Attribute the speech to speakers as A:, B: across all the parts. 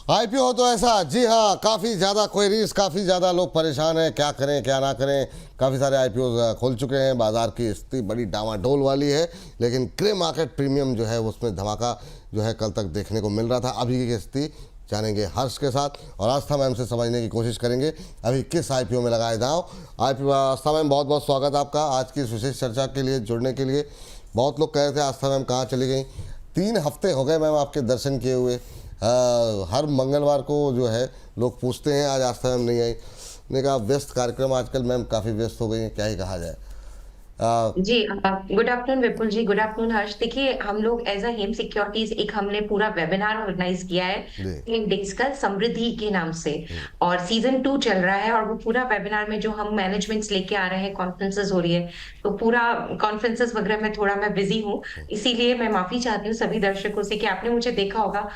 A: IPO तो ऐसा, जी हाँ, काफ़ी ज़्यादा क्वेरीज, काफ़ी ज़्यादा लोग परेशान हैं, क्या करें क्या ना करें। काफ़ी सारे आईपीओ खोल चुके हैं, बाज़ार की स्थिति बड़ी डामाडोल वाली है। लेकिन ग्रे मार्केट प्रीमियम जो है उसमें धमाका जो है कल तक देखने को मिल रहा था। अभी की स्थिति जानेंगे हर्ष के साथ और आस्था मैम से समझने की कोशिश करेंगे अभी किस आईपीओ में लगाए दांव। आईपीओ आस्था मैम, बहुत बहुत स्वागत आपका आज की इस विशेष चर्चा के लिए जुड़ने के लिए। बहुत लोग कह रहे थे आस्था मैम कहाँ चली गई। 3 हफ्ते हो गए मैम आपके दर्शन किए हुए। हर मंगलवार को जो है लोग पूछते हैं आज आस्था मैम नहीं आई। मैंने कहा व्यस्त कार्यक्रम आजकल मैम काफ़ी व्यस्त हो गई हैं, क्या ही कहा जाए।
B: जी गुड आफ्टरनून विपुल जी, गुड आफ्टरनून हर्ष। देखिए, हम लोग एज अ हेम सिक्योरिटीज एक हमने पूरा वेबिनार ऑर्गेनाइज किया है
A: जी।
B: इंडेक्स का समृद्धि के नाम से, और सीजन 2 चल रहा है। और वो पूरा वेबिनार में जो हम मैनेजमेंट्स लेके आ रहे हैं, कॉन्फ्रेंसेस हो रही है, तो पूरा कॉन्फ्रेंसेस वगैरह में थोड़ा मैं बिजी हूँ। इसीलिए मैं माफी चाहती हूँ सभी दर्शकों से कि आपने मुझे देखा होगा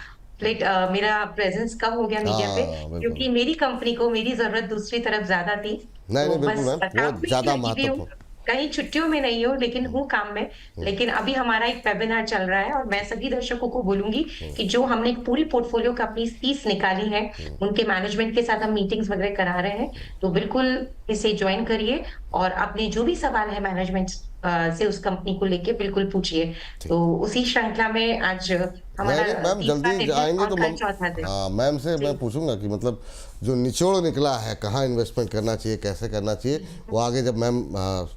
B: मेरा प्रेजेंस कम हो गया मीडिया पे,
A: हाँ बिल्कुल।
B: क्योंकि मेरी कंपनी को मेरी जरूरत दूसरी तरफ ज्यादा थी।
A: नहीं
B: तो
A: नहीं बिल्कुल
B: बस
A: मैम, वो
B: काम में ही
A: ज़्यादा
B: लगी हुई हूँ,
A: महत्वपूर्ण।
B: कहीं छुट्टियों में नहीं हूँ, लेकिन हूँ काम में। लेकिन अभी हमारा एक वेबिनार चल रहा है और मैं सभी दर्शकों को बोलूंगी कि जो हमने एक पूरी पोर्टफोलियो का अपनी 30 निकाली है, उनके मैनेजमेंट के साथ हम मीटिंग्स वगैरह करा रहे हैं। तो बिल्कुल इसे ज्वाइन करिए और अपने जो भी सवाल है मैनेजमेंट से उस कंपनी को लेके बिल्कुल पूछिए।
A: ठीक।
B: तो उसी श्रृंखला में आज
A: नहीं
B: हमारा
A: नहीं मैम,
B: तीसरा
A: जल्दी
B: दिन है
A: आएंगे
B: और
A: तो
B: कल चौथा दिन।
A: हाँ मैम से
B: जी
A: मैं पूछूंगा कि मतलब जो निचोड़ निकला है, कहाँ इन्वेस्टमेंट करना चाहिए, कैसे करना चाहिए, वो आगे जब मैम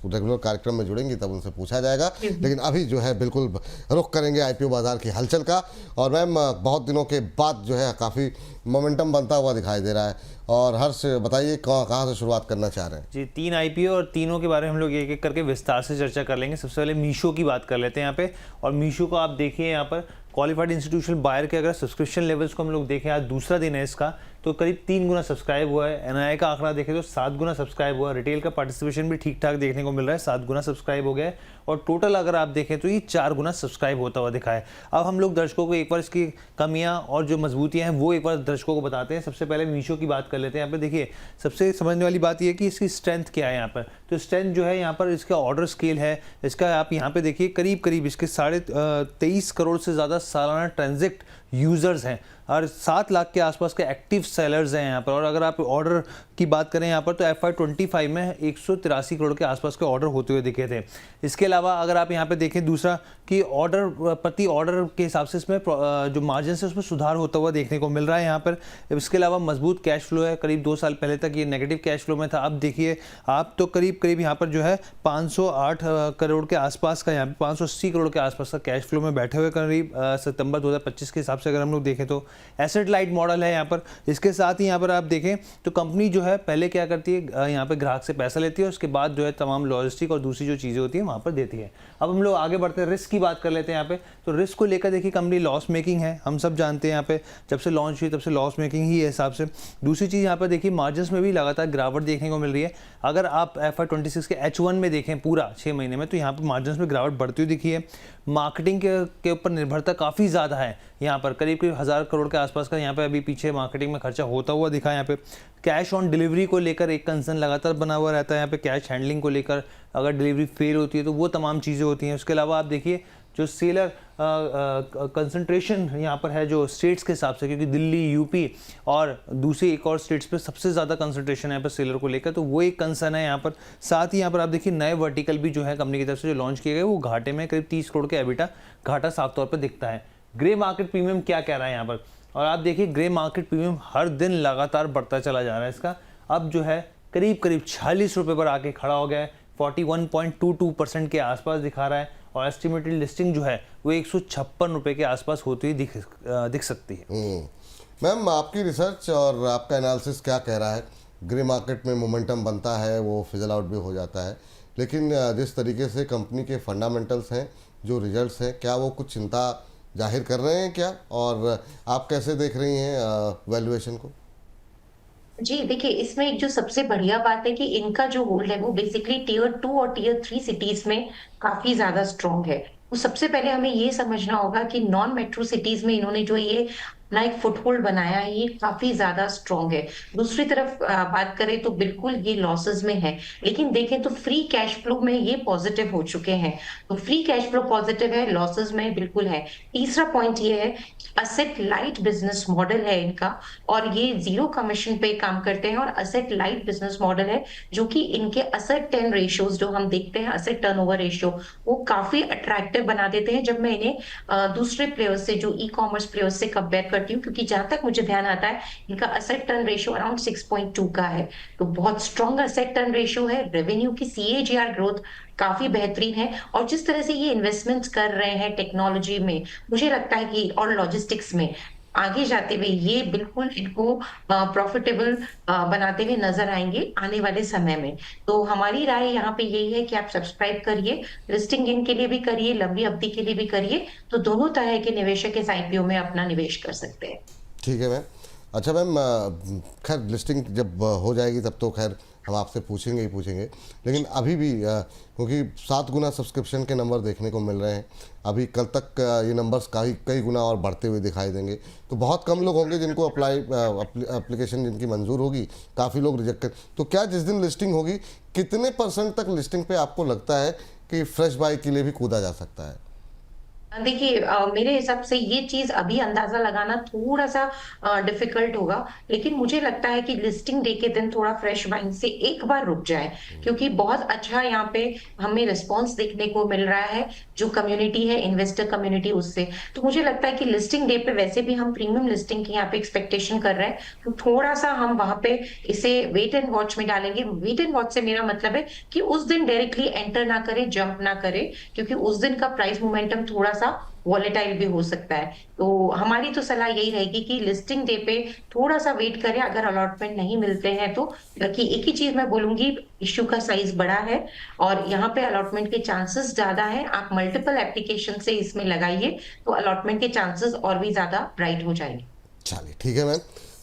A: रेगुलर कार्यक्रम में जुड़ेंगी तब उनसे पूछा जाएगा। लेकिन अभी जो है बिल्कुल रुख करेंगे आईपीओ बाजार की हलचल का। और मैम बहुत दिनों के बाद जो है काफ़ी मोमेंटम बनता हुआ दिखाई दे रहा है। और हर्ष बताइए कहाँ से शुरुआत करना चाह रहे हैं।
C: जी, 3 आईपीओ और तीनों के बारे में हम लोग एक एक करके विस्तार से चर्चा कर लेंगे। सबसे पहले मीशो की बात कर लेते हैं यहाँ पे। और मीशो को आप देखिए यहाँ पर क्वालिफाइड इंस्टीट्यूशनल बायर के अगर सब्सक्रिप्शन लेवल्स को हम लोग देखें, आज दूसरा दिन है इसका, तो करीब 3 गुना सब्सक्राइब हुआ है। एनआई का आंकड़ा देखें तो 7 गुना सब्सक्राइब हुआ है। रिटेल का पार्टिसिपेशन भी ठीक ठाक देखने को मिल रहा है, 7 गुना सब्सक्राइब हो गया है। और टोटल अगर आप देखें तो ये 4 गुना सब्सक्राइब होता हुआ दिखा है। अब हम लोग दर्शकों को एक बार इसकी कमियां और जो मजबूतियां हैं वो एक बार दर्शकों को बताते हैं। सबसे पहले मीशो की बात कर लेते हैं। यहाँ पे देखिए, सबसे समझने वाली बात यह है कि इसकी स्ट्रेंथ क्या है यहाँ पर। तो स्ट्रेंथ जो है यहाँ पर इसका ऑर्डर स्केल है, इसका आप यहाँ पे देखिए करीब करीब इसके 23.5 करोड़ से ज़्यादा सालाना ट्रांजैक्ट यूज़र्स हैं और 7 लाख के आसपास के एक्टिव सेलर्स हैं यहाँ पर। और अगर आप ऑर्डर की बात करें यहाँ पर तो FY25 में 183 करोड़ के आसपास के ऑर्डर होते हुए दिखे थे। इसके अलावा अगर आप यहाँ पे देखें दूसरा कि ऑर्डर प्रति ऑर्डर के हिसाब से इसमें जो मार्जिन है उसमें सुधार होता हुआ देखने को मिल रहा है यहाँ पर। इसके अलावा मजबूत कैश फ्लो है, करीब 2 साल पहले तक ये नेगेटिव कैश फ्लो में था। अब देखिए आप तो करीब करीब यहाँ पर जो है 508 करोड़ के आसपास का, यहाँ पे 580 करोड़ के आसपास का कैश फ्लो में बैठे हुए करीब सितंबर 2025 के हिसाब से अगर हम लोग देखें तो एसेट लाइट मॉडल है यहाँ पर। इसके साथ ही यहाँ पर आप देखें तो कंपनी जो है पहले क्या करती है, यहाँ पे ग्राहक से पैसा लेती है, उसके बाद जो है तमाम लॉजिस्टिक और दूसरी जो चीज़ें होती है वहाँ पर देती है। अब हम लोग आगे बढ़ते हैं, रिस्क की बात कर लेते हैं यहाँ पे। तो रिस्क को लेकर देखिए कंपनी लॉस मेकिंग है, हम सब जानते हैं यहाँ पे जब से लॉन्च हुई तब से लॉस मेकिंग ही है हिसाब से। दूसरी चीज़ यहाँ पर देखिए मार्जिन में भी लगातार गिरावट देखने को मिल रही है। अगर आप FY26 के H1 में देखें पूरा 6 महीने में तो यहाँ पर मार्जिन में गिरावट बढ़ती हुई दिखी है। मार्केटिंग के ऊपर निर्भरता काफ़ी ज़्यादा है यहाँ पर, करीब करीब 1000 करोड़ के आसपास का यहाँ पे अभी पीछे मार्केटिंग में खर्चा होता हुआ दिखा है। यहाँ पे कैश ऑन डिलीवरी को लेकर एक कंसर्न लगातार बना हुआ रहता है यहाँ पे। कैश हैंडलिंग को लेकर अगर डिलीवरी फेल होती है तो वो तमाम चीज़ें होती हैं। उसके अलावा आप देखिए जो सेलर कंसंट्रेशन यहाँ पर है जो स्टेट्स के हिसाब से, क्योंकि दिल्ली, यूपी और दूसरी एक और स्टेट्स पे सबसे ज़्यादा कंसंट्रेशन है यहाँ पर सेलर को लेकर, तो वो एक कंसर्न है यहाँ पर। साथ ही यहाँ पर आप देखिए नए वर्टिकल भी जो है कंपनी की तरफ से जो लॉन्च किए गए वो घाटे में, करीब 30 करोड़ के एबिटा घाटा साफ तौर पर दिखता है। ग्रे मार्केट प्रीमियम क्या कह रहा है यहाँ पर, और आप देखिए ग्रे मार्केट प्रीमियम हर दिन लगातार बढ़ता चला जा रहा है। इसका अब जो है करीब करीब 46 रुपये पर आके खड़ा हो गया है, 41.22% के आसपास दिखा रहा है। और एस्टिमेटेड लिस्टिंग जो है वो 156 रुपये के आसपास होती हुई दिख सकती है।
A: मैम आपकी रिसर्च और आपका एनालिसिस क्या कह रहा है। ग्रे मार्केट में मोमेंटम बनता है, वो फिजल आउट भी हो जाता है, लेकिन जिस तरीके से कंपनी के फंडामेंटल्स हैं, जो रिजल्ट्स हैं, क्या वो कुछ चिंता जाहिर कर रहे हैं क्या, और आप कैसे देख रही हैं वैल्यूएशन को।
B: जी, देखिए, इसमें एक जो सबसे बढ़िया बात है कि इनका जो होल्ड है वो बेसिकली टियर 2 और टियर 3 सिटीज में काफी ज्यादा स्ट्रॉन्ग है। तो सबसे पहले हमें ये समझना होगा कि नॉन मेट्रो सिटीज में इन्होंने जो ये अपना एक फुटहोल्ड बनाया है, ये काफी ज्यादा स्ट्रॉन्ग है। दूसरी तरफ बात करें तो बिल्कुल ये लॉसेस में है, लेकिन देखें तो फ्री कैश फ्लो में ये पॉजिटिव हो चुके हैं। तो फ्री कैश फ्लो पॉजिटिव है, लॉसेस में बिल्कुल है। तीसरा पॉइंट ये है, असेट लाइट बिजनेस मॉडल है इनका, और ये जीरो कमीशन पे काम करते हैं, और असेट लाइट बिजनेस मॉडल है, जो कि इनके असेट टर्न रेशियोज जो हम देखते हैं, असेट टर्नओवर रेशियो, वो काफी अट्रैक्टिव बना देते हैं जब मैं इन्हें दूसरे प्लेयर्स से, जो ई कॉमर्स प्लेयर्स से कंपेयर करती हूँ। क्योंकि जहां तक मुझे ध्यान आता है, इनका असेट टर्न रेशियो अराउंड 6.2 का है। तो बहुत स्ट्रॉन्ग असेट टर्न रेशियो है। रेवेन्यू की CAGR ग्रोथ काफी बेहतरीन है, और जिस तरह से ये इन्वेस्टमेंट्स कर रहे हैं टेक्नोलॉजी में, मुझे लगता है कि, और लॉजिस्टिक्स में, आगे जाते हुए ये बिल्कुल इनको प्रॉफिटेबल बनाते हुए नजर आएंगे आने वाले समय में। तो हमारी राय यहाँ पे यही है कि आप सब्सक्राइब करिए, लिस्टिंग गेन के लिए भी करिए, लंबी अवधि के लिए भी करिए। तो दोनों तरह के निवेशक इस IPO में अपना निवेश कर सकते हैं।
A: ठीक है मैम। अच्छा मैम, खैर लिस्टिंग जब हो जाएगी तब तो खैर हम आपसे पूछेंगे ही पूछेंगे, लेकिन अभी भी क्योंकि 7 गुना सब्सक्रिप्शन के नंबर देखने को मिल रहे हैं, अभी कल तक ये नंबर्स कई गुना और बढ़ते हुए दिखाई देंगे। तो बहुत कम लोग होंगे जिनको एप्लीकेशन जिनकी मंजूर होगी, काफ़ी लोग रिजेक्ट कर। तो क्या जिस दिन लिस्टिंग होगी, कितने % तक लिस्टिंग पे आपको लगता है कि फ्रेश बाय के लिए भी कूदा जा सकता है?
B: देखिए, मेरे हिसाब से ये चीज अभी अंदाजा लगाना थोड़ा सा डिफिकल्ट होगा, लेकिन मुझे लगता है कि लिस्टिंग डे के दिन थोड़ा फ्रेश माइंड से एक बार रुक जाए, क्योंकि बहुत अच्छा यहाँ पे हमें रिस्पॉन्स देखने को मिल रहा है, जो कम्युनिटी है, इन्वेस्टर कम्युनिटी, उससे। तो मुझे लगता है कि लिस्टिंग डे पे वैसे भी हम प्रीमियम लिस्टिंग की यहाँ पे एक्सपेक्टेशन कर रहे हैं, तो थोड़ा सा हम वहां पे इसे वेट एंड वॉच में डालेंगे। वेट एंड वॉच से मेरा मतलब है कि उस दिन डायरेक्टली एंटर ना करे, जंप ना करे, क्योंकि उस दिन का प्राइस मोमेंटम थोड़ा सा वॉलेटाइल भी हो सकता है। तो हमारी तो सलाह यही रहेगी कि लिस्टिंग डे पे थोड़ा सा वेट करें, अगर अलॉटमेंट नहीं मिलते हैं तो। कि एक ही चीज मैं बोलूंगी, इश्यू का साइज बड़ा है और यहाँ पे अलॉटमेंट के चांसेस ज्यादा है। आप मल्टीपल एप्लीकेशन से इसमें लगाइए, तो अलॉटमेंट के चांसेस और भी ज्यादा ब्राइट हो जाएंगे।
A: चलिए ठीक है मैम।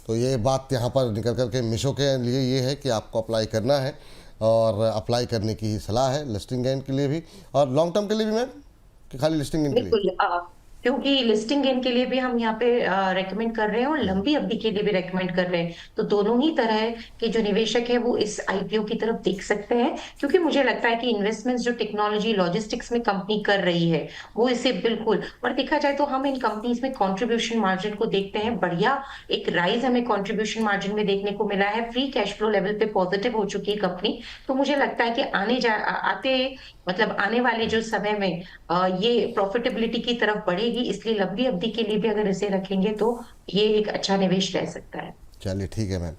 A: तो ये बात यहाँ पर निकल कर के मीशो के लिए ये है कि आपको अप्लाई करना है, और अप्लाई करने की ही सलाह है लिस्टिंग गेन के लिए भी और लॉन्ग टर्म के लिए भी मैम, कि खाली लिस्टिंग गेन के लिए?
B: बिल्कुल, क्योंकि लिस्टिंग गेन के लिए भी हम यहाँ पे रेकमेंड कर रहे हैं, और लंबी अवधि के लिए भी रेकमेंड कर रहे हैं। तो दोनों ही तरह के जो निवेशक है वो इस IPO की तरफ देख सकते हैं, क्योंकि मुझे लगता है कि इन्वेस्टमेंट्स जो टेक्नोलॉजी लॉजिस्टिक्स में कंपनी कर रही है, वो इसे बिल्कुल, और देखा जाए तो हम इन कंपनीज में कंट्रीब्यूशन मार्जिन को देखते हैं, बढ़िया एक राइज हमें कंट्रीब्यूशन मार्जिन में देखने को मिला है। फ्री कैश फ्लो लेवल पे पॉजिटिव हो चुकी है कंपनी। तो मुझे लगता है कि आने वाले जो समय में ये प्रॉफिटेबिलिटी की तरफ बढ़ेगी, इसलिए लंबी अवधि के लिए भी अगर इसे रखेंगे तो ये एक अच्छा निवेश रह सकता है।
A: चलिए ठीक है मैम।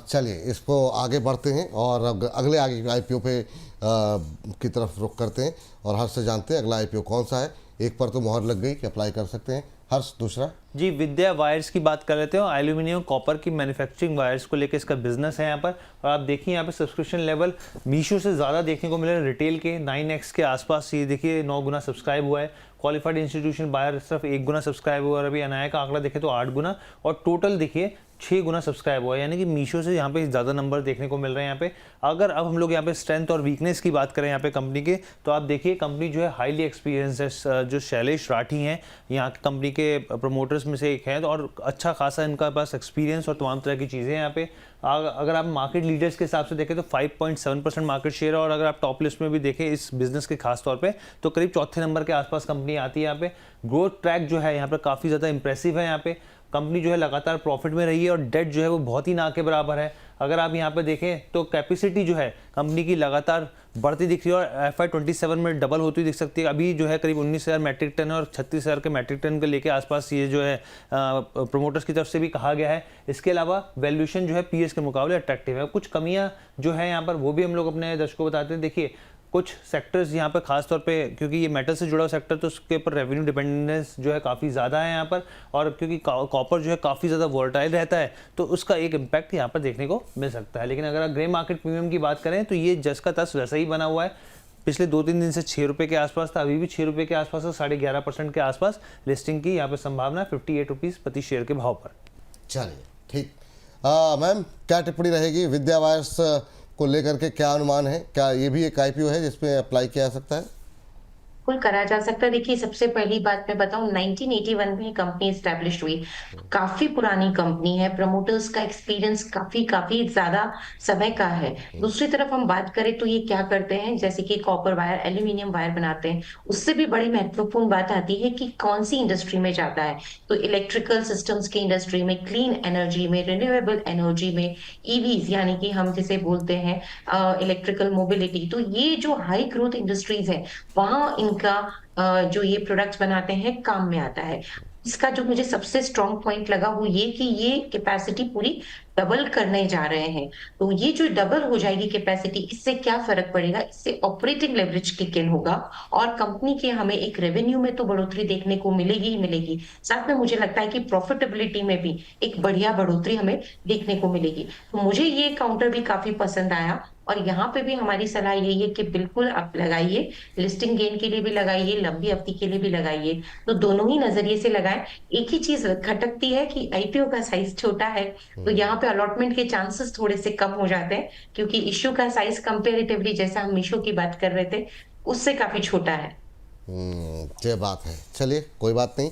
A: चलिए इसको आगे बढ़ते हैं और अगले आगे IPO पे की तरफ रुख करते हैं, और हर्ष से जानते हैं अगला IPO कौन सा है। एक पर तो मुहर लग गई कि अप्लाई कर सकते हैं। हर्ष, दूसरा?
C: जी, विद्या वायर्स की बात कर लेते हैं। एल्यूमिनियम कॉपर की मैन्युफैक्चरिंग वायर्स को लेकर इसका बिजनेस है यहाँ पर। और आप देखिए यहाँ पे सब्सक्रिप्शन लेवल मीशो से ज़्यादा देखने को मिले, रिटेल के 9x के आसपास। ये देखिए 9 गुना सब्सक्राइब हुआ है। क्वालिफाइड इंस्टीट्यूशन बायर सिर्फ 1 गुना सब्सक्राइब हुआ, और अभी अनाया का आंकड़ा देखें तो 8 गुना, और टोटल देखिए 6 गुना सब्सक्राइब हुआ है। यानी कि मीशो से यहाँ पे ज़्यादा नंबर देखने को मिल रहे हैं यहाँ पे। अगर अब हम लोग यहाँ पे स्ट्रेंथ और वीकनेस की बात करें यहाँ पे कंपनी के, तो आप देखिए कंपनी जो है हाईली एक्सपीरियंस है। जो शैलेश राठी हैं यहाँ की कंपनी के प्रमोटर्स में से एक हैं, और अच्छा खासा इनका पास एक्सपीरियंस और तमाम तरह की चीज़ें हैं यहाँ पे। अगर आप मार्केट लीडर्स के हिसाब से देखें तो 5.7% मार्केट शेयर है, और अगर आप टॉप लिस्ट में भी देखें इस बिजनेस के खास तौर पे तो करीब चौथे नंबर के आसपास कंपनी आती है यहाँ पे। ग्रोथ ट्रैक जो है यहाँ पर काफ़ी ज़्यादा इंप्रेसिव है। यहाँ पे कंपनी जो है लगातार प्रॉफिट में रही है, और डेट जो है वो बहुत ही ना के बराबर है। अगर आप यहाँ पे देखें तो कैपेसिटी जो है कंपनी की लगातार बढ़ती दिख रही है, और FY27 में डबल होती दिख सकती है। अभी जो है करीब 19,000 मैट्रिक टन है, और 36,000 के मैट्रिक टन के लेके आसपास ये जो है प्रोमोटर्स की तरफ से भी कहा गया है। इसके अलावा वैल्यूएशन जो है PS के मुकाबले अट्रैक्टिव है। कुछ कमियाँ जो है यहाँ पर वो भी हम लोग अपने दर्शकों को बताते हैं। देखिए कुछ सेक्टर्स यहाँ पर खास तौर पे, क्योंकि ये मेटल से जुड़ा हुआ सेक्टर, तो उसके ऊपर रेवेन्यू डिपेंडेंस जो है काफ़ी ज़्यादा है यहाँ पर, और क्योंकि कॉपर जो है काफ़ी ज़्यादा वोलेटाइल रहता है, तो उसका एक इम्पैक्ट यहाँ पर देखने को मिल सकता है। लेकिन अगर आप ग्रे मार्केट प्रीमियम की बात करें तो ये जस का तस वैसा ही बना हुआ है। पिछले 2-3 दिन से 6 रुपये के आसपास था, अभी भी 6 रुपये के आसपास है। 11.5% के आसपास लिस्टिंग की यहाँ पर संभावना 58 रुपीज़ प्रति शेयर के भाव पर।
A: चलिए ठीक। मैम, क्या टिप्पणी रहेगी विद्या वायर्स को लेकर के? क्या अनुमान है? क्या ये भी एक IPO है जिसमें अप्लाई किया जा सकता है?
B: बिल्कुल करा जा सकता है। देखिए, सबसे पहली बात मैं बताऊं, 1981 में कंपनी एस्टेब्लिश हुई, काफी पुरानी कंपनी है, प्रमोटर्स का एक्सपीरियंस काफी काफी ज्यादा समय का है। दूसरी तरफ हम बात करें तो ये क्या करते हैं, जैसे कि कॉपर वायर, एल्यूमिनियम वायर बनाते हैं। उससे भी बड़ी महत्वपूर्ण बात आती है कि कौन सी इंडस्ट्री में जाता है। तो इलेक्ट्रिकल सिस्टम्स की इंडस्ट्री में, क्लीन एनर्जी में, रिन्यूएबल एनर्जी में, ईवीज यानी कि हम जिसे बोलते हैं इलेक्ट्रिकल मोबिलिटी, तो ये जो हाई ग्रोथ इंडस्ट्रीज है, वहां इनका जो ये प्रोडक्ट्स बनाते हैं काम में आता है। इसका जो मुझे सबसे स्ट्रॉन्ग पॉइंट लगा वो ये कि ये कैपेसिटी पूरी डबल करने जा रहे हैं। तो ये जो डबल हो जाएगी कैपेसिटी, इससे क्या फर्क पड़ेगा, इससे ऑपरेटिंग लेवरेज किक इन होगा और कंपनी के हमें एक रेवेन्यू में तो बढ़ोतरी देखने को मिलेगी ही मिलेगी, साथ में मुझे लगता है कि प्रॉफिटेबिलिटी में भी एक बढ़िया बढ़ोतरी हमें देखने को मिलेगी। तो मुझे ये काउंटर भी काफी पसंद आया और यहाँ पे भी हमारी सलाह यही है कि बिल्कुल आप लगाइए, लिस्टिंग गेन के लिए भी लगाइए, लंबी अवधि के लिए भी लगाइए, तो दोनों ही नजरिए से लगाएं। एक ही चीज खटकती है कि आईपीओ का साइज छोटा है, तो यहाँ पे अलॉटमेंट के चांसेस थोड़े से कम हो जाते हैं, क्योंकि इश्यू का साइज कंपेरेटिवली, जैसा हम मीशो की बात कर रहे थे, उससे काफी छोटा है।
A: ये बात है, चलिए कोई बात नहीं।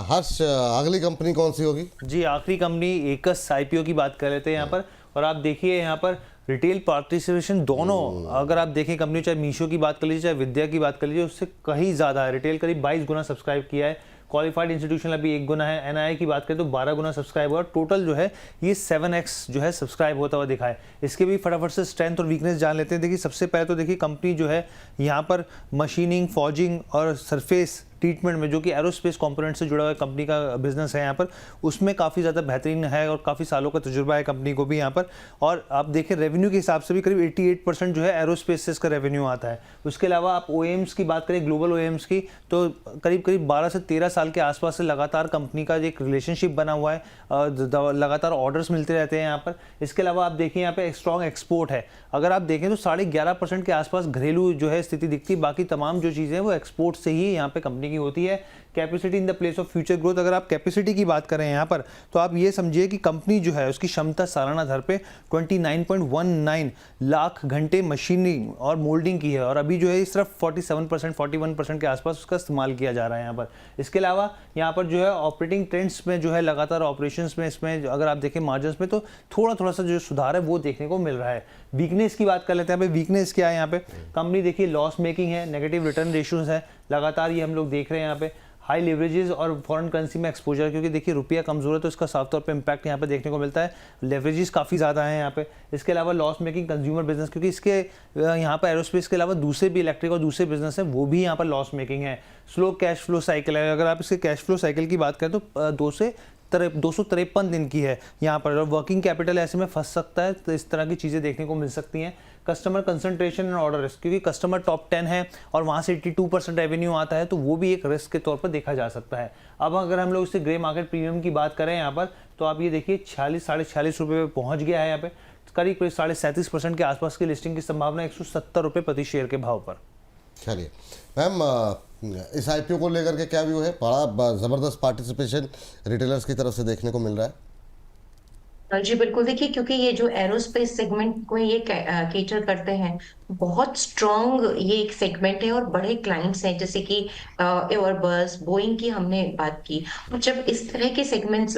A: हर्ष, अगली कंपनी कौन सी होगी?
C: जी, आखिरी कंपनी एकस आईपीओ की बात कर रहे थे यहाँ पर, और आप देखिए यहाँ पर रिटेल पार्टिसिपेशन दोनों, अगर आप देखें कंपनी, चाहे मीशो की बात कर लीजिए, चाहे विद्या की बात कर लीजिए, उससे कहीं ज़्यादा है। रिटेल करीब 22 गुना सब्सक्राइब किया है, क्वालिफाइड इंस्टीट्यूशन अभी 1 गुना है, एनआईआई की बात करें तो 12 गुना सब्सक्राइब हुआ, टोटल जो है ये 7x जो है सब्सक्राइब होता हुआ दिखा है। इसके भी फटाफट से स्ट्रेंथ और वीकनेस जान लेते हैं। देखिए, सबसे पहले तो देखिए कंपनी जो है यहाँ पर मशीनिंग, फॉर्जिंग और सरफेस ट्रीटमेंट में, जो कि एरोस्पेस कंपोनेंट से जुड़ा हुआ कंपनी का बिजनेस है यहाँ पर, उसमें काफ़ी ज़्यादा बेहतरीन है और काफ़ी सालों का तजुर्बा है कंपनी को भी यहाँ पर। और आप देखें रेवेन्यू के हिसाब से भी करीब 88% जो है एरोस्पेस से इसका रेवेन्यू आता है। उसके अलावा आप ओएम्स की बात करें, ग्लोबल ओएम्स की, तो करीब करीब 12 से 13 साल के आसपास से लगातार कंपनी का एक रिलेशनशिप बना हुआ है, लगातार ऑर्डर्स मिलते रहते हैं यहाँ पर। इसके अलावा आप देखिए यहाँ पे स्ट्रॉन्ग एक्सपोर्ट है। अगर आप देखें तो 11.5% के आसपास घरेलू जो है स्थिति दिखती है, बाकी तमाम जो चीज़ें हैं वो एक्सपोर्ट से ही यहाँ पे कंपनी की होती है। Capacity in the place of future growth, अगर आप कैपेसिटी की बात करें यहाँ पर, तो आप ये समझिए कि कंपनी जो है उसकी क्षमता सालाना दर पे 29.19 लाख घंटे मशीनिंग और मोल्डिंग की है, और अभी जो है सिर्फ 47% 41% के आसपास उसका इस्तेमाल किया जा रहा है यहाँ पर। इसके अलावा यहाँ पर जो है ऑपरेटिंग ट्रेंड्स में जो है लगातार ऑपरेशंस में, इसमें अगर आप देखें मार्जिन्स में, तो थोड़ा सा जो सुधार है वो देखने को मिल रहा है। वीकनेस की बात कर लेते हैं। वीकनेस क्या है यहाँ पे, कंपनी देखिए लॉस मेकिंग है, नेगेटिव रिटर्न रेशियोज है लगातार, ये हम लोग देख रहे हैं यहाँ पे। हाई लेवरेजेस और फॉरेन करेंसी में एक्सपोजर, क्योंकि देखिए रुपया कमजोर है तो इसका साफ तौर पे इंपैक्ट यहाँ पे देखने को मिलता है। लेवरेजेस काफ़ी ज़्यादा हैं यहाँ पे। इसके अलावा लॉस मेकिंग कंज्यूमर बिजनेस, क्योंकि इसके यहाँ पर एरोस्पेस के अलावा दूसरे भी इलेक्ट्रिक और दूसरे बिजनेस हैं, वो भी यहाँ पर लॉस मेकिंग है। स्लो कैश फ्लो साइकिल है, अगर आप इसके कैश फ्लो साइकिल की बात करें तो 253 दिन की है यहाँ पर, और वर्किंग कैपिटल ऐसे में फंस सकता है, तो इस तरह की चीज़ें देखने को मिल सकती हैं। Customer concentration and order risk, क्योंकि कस्टमर टॉप 10 है और वहाँ से 82% रेवेन्यू आता है, तो वो भी एक रिस्क के तौर पर देखा जा सकता है। अब अगर हम लोग इससे ग्रे मार्केट प्रीमियम की बात करें यहाँ पर, तो आप ये देखिए 46-46.5 रुपये पे पहुँच गया है यहाँ पे, करीब 37.5% के आसपास की लिस्टिंग की संभावना 170 रुपये प्रति शेयर के भाव पर।
A: चलिए मैम, इस आईपीओ को लेकर के क्या व्यू है? बड़ा ज़बरदस्त पार्टिसिपेशन रिटेलर्स की तरफ से देखने को मिल रहा है।
B: जी बिल्कुल, देखिए क्योंकि ये जो एरोस्पेस सेगमेंट को ये केटर करते हैं, बहुत स्ट्रॉन्ग ये एक सेगमेंट है और बड़े क्लाइंट्स हैं, जैसे कि एयरबस, बोइंग की हमने बात की। और जब इस तरह के सेगमेंट्स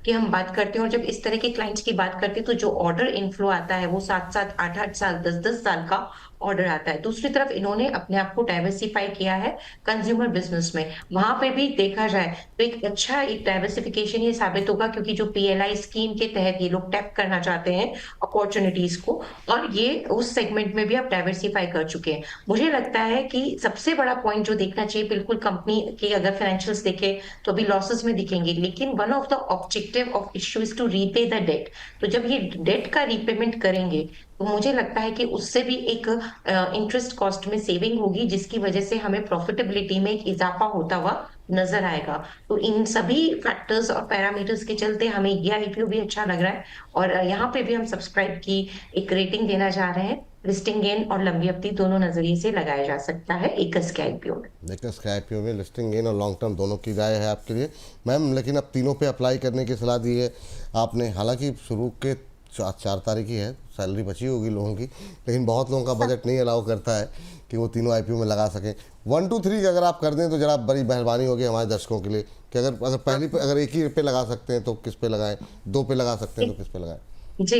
B: की हम बात करते हैं और जब इस तरह के क्लाइंट्स की बात करते हैं, तो जो ऑर्डर इनफ्लो आता है वो 7-7, 8-8 साल, 10-10 साल का ऑर्डर आता है। दूसरी तरफ इन्होंने अपने आप को डाइवर्सिफाई किया है कंज्यूमर बिजनेस में, वहां पे भी देखा जाए तो एक अच्छा एक डाइवर्सिफिकेशन ये साबित होगा, क्योंकि जो पीएलआई स्कीम के तहत ये लोग टैप करना चाहते हैं अपॉर्चुनिटीज को, और ये उस सेगमेंट में भी आप डाइवर्सिफाई कर चुके हैं। मुझे लगता है कि सबसे बड़ा पॉइंट जो देखना चाहिए, बिल्कुल कंपनी के अगर फाइनेंशियल्स देखे तो अभी लॉसेस में दिखेंगे, लेकिन one of the objective of issue is to repay the debt. तो जब ये डेट का रीपेमेंट करेंगे तो मुझे लगता है कि उससे भी एक इंटरेस्ट कॉस्ट में सेविंग होगी, जिसकी वजह से हमें प्रॉफिटेबिलिटी में एक इजाफा होता हुआ नजर आएगा। तो इन सभी फैक्टर्स और पैरामीटर्स के चलते हमें ये आईपीओ भी अच्छा लग रहा है, और यहाँ पे भी हम सब्सक्राइब की एक रेटिंग देना चाह रहे हैं। लिस्टिंग गेन और लंबी अवधि दोनों नजरिए से लगाया जा सकता है एकस के आईपीओ में।
A: एकस के आईपीओ में लिस्टिंग गेन और लॉन्ग टर्म दोनों की राय है आपके लिए मैम, लेकिन अब तीनों पे अप्लाई करने की सलाह दी है आपने। हालांकि शुरू के 4 तारीख ही है, सैलरी बची होगी लोगों की, लेकिन बहुत लोगों का बजट नहीं अलाउ करता है कि वो तीनों आईपीओ में लगा सकें। 1 2 3 अगर आप कर दें तो जरा बड़ी मेहरबानी होगी हमारे दर्शकों के लिए कि अगर पहली पे अगर एक ही पे लगा सकते हैं तो किस पे लगाएं, 2 पे लगा सकते हैं तो किस पे लगाएं।
B: जी,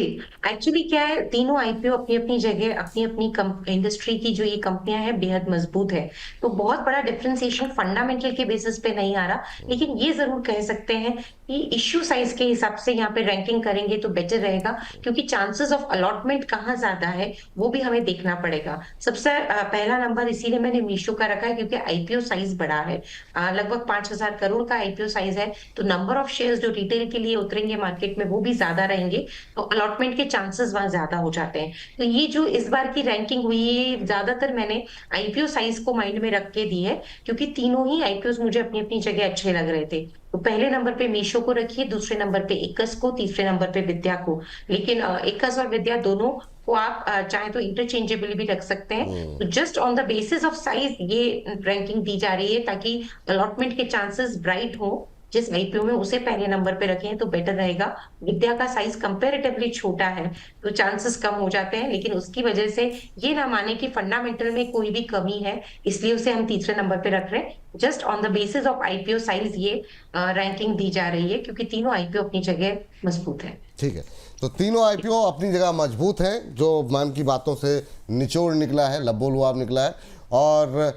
B: एक्चुअली क्या है, तीनों आईपीओ अपनी अपनी जगह अपनी अपनी इंडस्ट्री की जो ये कंपनियां हैं बेहद मजबूत है। तो बहुत बड़ा डिफरेंशिएशन फंडामेंटल के बेसिस पे नहीं आ रहा, लेकिन ये जरूर कह सकते हैं कि इश्यू साइज के हिसाब से यहाँ पे रैंकिंग करेंगे तो बेटर रहेगा, क्योंकि चांसेस ऑफ अलॉटमेंट कहाँ ज्यादा है वो भी हमें देखना पड़ेगा। सबसे पहला नंबर इसीलिए मैंने मीशो का रखा है क्योंकि आईपीओ साइज बड़ा है, लगभग 5,000 करोड़ का आईपीओ साइज है। तो नंबर ऑफ शेयर्स जो रिटेल के लिए उतरेंगे मार्केट में वो भी ज्यादा रहेंगे, तो अलॉटमेंट के चांसेस वहां ज्यादा हो जाते हैं। तो ये जो इस बार की रैंकिंग हुई है ज्यादातर मैंने आईपीओ साइज को माइंड में रख के दी है, क्योंकि तीनों ही आईपीओ मुझे अपनी अपनी जगह अच्छे लग रहे थे। तो पहले नंबर पे मीशो को रखिए, दूसरे नंबर पे एकस को, तीसरे नंबर पे विद्या को। लेकिन एकस और विद्या दोनों को आप चाहे तो इंटरचेंजेबली भी रख सकते हैं। तो just on the basis of size ये रैंकिंग दी जा रही है, ताकि अलॉटमेंट के चांसेस ब्राइट हो। जिस आईपीओ में उसे पहले नंबर पे रखें तो बेटर रहेगा। विद्या का साइज कंपैरेटिवली छोटा है तो चांसेस कम हो जाते हैं, लेकिन उसकी वजह से ये ना माने कि फंडामेंटल में कोई भी कमी है, इसलिए उसे हम तीसरे नंबर पे रख रहे हैं। Just on the basis of IPO size ये रैंकिंग दी जा रही है, क्योंकि तीनों आईपीओ अपनी जगह मजबूत है।
A: ठीक है, तो तीनों आईपीओ अपनी जगह मजबूत हैं, जो मैम की बातों से निचोड़ निकला है, लबोलुआब निकला है। और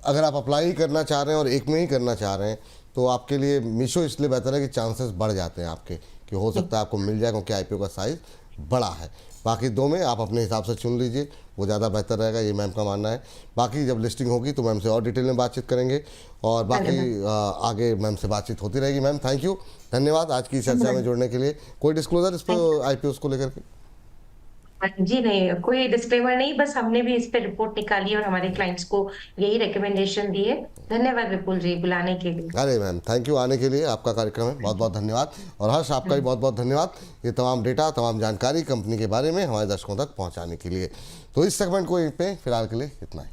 A: अगर आप अप्लाई करना चाह रहे हैं और एक में ही करना चाह रहे हैं तो आपके लिए मीशो इसलिए बेहतर है कि चांसेस बढ़ जाते हैं आपके कि हो सकता है आपको मिल जाए, क्योंकि आईपीओ का साइज़ बड़ा है। बाकी दो में आप अपने हिसाब से चुन लीजिए, वो ज़्यादा बेहतर रहेगा, ये मैम का मानना है। बाकी जब लिस्टिंग होगी तो मैम से और डिटेल में बातचीत करेंगे और बाकी आगे मैम से बातचीत होती रहेगी। मैम थैंक यू, धन्यवाद आज की चर्चा में जुड़ने के लिए। कोई डिस्क्लोजर इस पर आईपीओ को लेकर के?
B: जी नहीं, कोई डिस्क्लेमर नहीं, बस हमने भी इस पे रिपोर्ट निकाली और हमारे क्लाइंट्स को यही रिकमेंडेशन दी है। धन्यवाद विपुल जी बुलाने के लिए।
A: अरे मैम थैंक यू, आने के लिए आपका कार्यक्रम है, बहुत बहुत धन्यवाद। और हर्ष आपका भी बहुत बहुत धन्यवाद, ये तमाम डेटा तमाम जानकारी कंपनी के बारे में हमारे दर्शकों तक पहुंचाने के लिए। तो इस सेगमेंट को यहीं पे फिलहाल के लिए इतना ही।